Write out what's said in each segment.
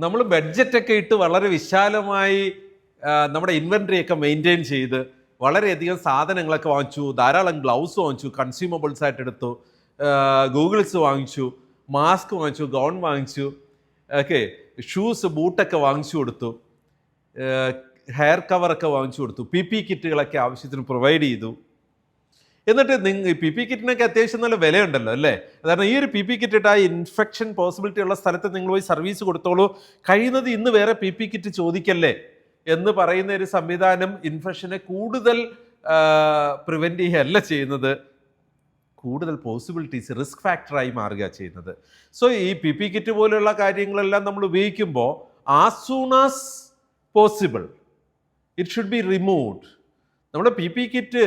നമ്മൾ ബഡ്ജറ്റൊക്കെ ഇട്ട് വളരെ വിശാലമായി നമ്മുടെ ഇൻവെൻട്രി ഒക്കെ മെയിൻറ്റെയിൻ ചെയ്ത് വളരെയധികം സാധനങ്ങളൊക്കെ വാങ്ങിച്ചു, ധാരാളം ഗ്ലൗസ് വാങ്ങിച്ചു, കൺസ്യൂമബിൾസ് ആയിട്ട് എടുത്തു, ഗൂഗിൾസ് വാങ്ങിച്ചു, മാസ്ക് വാങ്ങിച്ചു, ഗൗൺ വാങ്ങിച്ചു, ഓക്കെ, ഷൂസ് ബൂട്ടൊക്കെ വാങ്ങിച്ചു കൊടുത്തു, ഹെയർ കവറൊക്കെ വാങ്ങിച്ചു കൊടുത്തു, പി കിറ്റുകളൊക്കെ ആവശ്യത്തിന് പ്രൊവൈഡ് ചെയ്തു. എന്നിട്ട് പി കിറ്റിനൊക്കെ അത്യാവശ്യം നല്ല വിലയുണ്ടല്ലോ അല്ലേ? കാരണം ഈ ഒരു പി കിറ്റ് ഇട്ട് ആ ഇൻഫെക്ഷൻ പോസിബിലിറ്റി ഉള്ള സ്ഥലത്ത് നിങ്ങൾ പോയി സർവീസ് കൊടുത്തോളൂ, കഴിയുന്നത് ഇന്ന് വേറെ പി കിറ്റ് ചോദിക്കല്ലേ എന്ന് പറയുന്ന ഒരു സംവിധാനം ഇൻഫെക്ഷനെ കൂടുതൽ പ്രിവെൻറ്റ് ചെയ്യുകയല്ല ചെയ്യുന്നത്, കൂടുതൽ പോസിബിലിറ്റീസ് റിസ്ക് ഫാക്ടറായി മാറുക ചെയ്യുന്നത്. സോ ഈ പി കിറ്റ് പോലെയുള്ള കാര്യങ്ങളെല്ലാം നമ്മൾ ഉപയോഗിക്കുമ്പോൾ as soon as possible it should be removed. നമ്മുടെ പി കിറ്റ്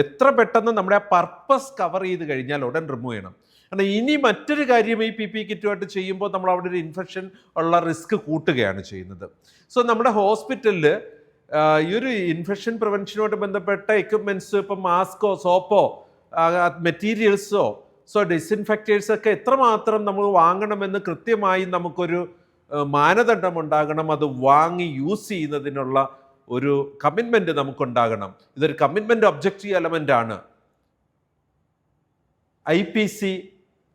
എത്ര പെട്ടെന്ന് നമ്മുടെ ആ പർപ്പസ് കവർ ചെയ്ത് കഴിഞ്ഞാൽ ഉടൻ റിമൂവ് ചെയ്യണം. കാരണം ഇനി മറ്റൊരു കാര്യം ഈ പി കിറ്റുമായിട്ട് ചെയ്യുമ്പോൾ നമ്മൾ അവിടെ ഒരു ഇൻഫെക്ഷൻ ഉള്ള റിസ്ക് കൂട്ടുകയാണ് ചെയ്യുന്നത്. സോ നമ്മുടെ ഹോസ്പിറ്റലിൽ ഈ ഒരു ഇൻഫെക്ഷൻ പ്രിവെൻഷനുമായിട്ട് ബന്ധപ്പെട്ട എക്യുപ്മെൻറ്റ്സ്, ഇപ്പം മാസ്കോ സോപ്പോ മെറ്റീരിയൽസോ ഡിസിൻഫെക്റ്റേഴ്സൊക്കെ എത്രമാത്രം നമ്മൾ വാങ്ങണമെന്ന് കൃത്യമായി നമുക്കൊരു മാനദണ്ഡം ഉണ്ടാകണം. അത് വാങ്ങി യൂസ് ചെയ്യുന്നതിനുള്ള ഒരു കമ്മിറ്റ്മെന്റ് നമുക്കുണ്ടാകണം. ഇതൊരു കമ്മിറ്റ്മെന്റ് ഒബ്ജക്റ്റീവ് എലമെന്റ് ആണ്. IPC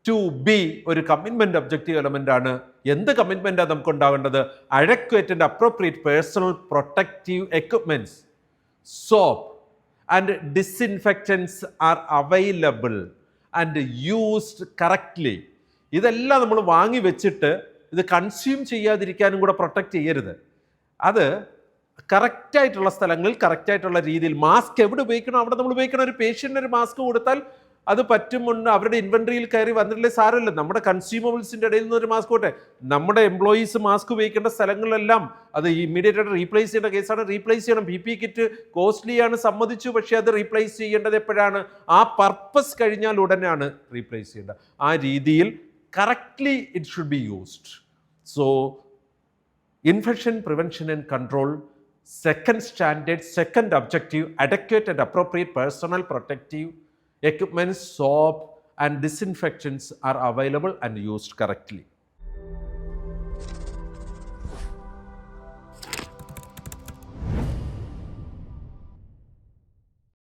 2B ഒരു കമ്മിറ്റ്മെന്റ് ഒബ്ജക്റ്റീവ് എലമെന്റ് ആണ്. എന്ത് കമ്മിറ്റ്മെന്റാണ് നമുക്കുണ്ടാകേണ്ടത്? Adequate and appropriate personal protective equipments, soap and disinfectants are available and used correctly. ഇതെല്ലാം നമ്മൾ വാങ്ങി വെച്ചിട്ട് ഇത് കൺസ്യൂം ചെയ്യാതിരിക്കാനും കൂടെ പ്രൊട്ടക്റ്റ് ചെയ്യരുത്. അത് കറക്റ്റായിട്ടുള്ള സ്ഥലങ്ങളിൽ കറക്റ്റായിട്ടുള്ള രീതിയിൽ മാസ്ക് എവിടെ ഉപയോഗിക്കണം അവിടെ നമ്മൾ ഉപയോഗിക്കണം. ഒരു പേഷ്യൻ്റിന് ഒരു മാസ്ക് കൊടുത്താൽ അത് പറ്റുമുണ്ട്, അവരുടെ ഇൻവെൻട്രിയിൽ കയറി വന്നിട്ടില്ലേ സാരമില്ല, നമ്മുടെ കൺസ്യൂമബിൾസിൻ്റെ ഇടയിൽ നിന്ന് ഒരു മാസ്ക് പോട്ടെ. നമ്മുടെ എംപ്ലോയീസ് മാസ്ക് ഉപയോഗിക്കേണ്ട സ്ഥലങ്ങളിലെല്ലാം അത് ഇമ്മീഡിയറ്റ് ആയിട്ട് റീപ്ലേസ് ചെയ്യേണ്ട കേസാണ്, റീപ്ലേസ് ചെയ്യണം. പി കിറ്റ് കോസ്റ്റ്ലിയാണ് സമ്മതിച്ചു, പക്ഷേ അത് റീപ്ലേസ് ചെയ്യേണ്ടത് എപ്പോഴാണ്? ആ പർപ്പസ് കഴിഞ്ഞാൽ ഉടനെയാണ് റീപ്ലേസ് ചെയ്യേണ്ടത്. ആ രീതിയിൽ correctly it should be used. So infection prevention and control, second standard, second objective, adequate and appropriate personal protective equipment, soap and disinfectants are available and used correctly.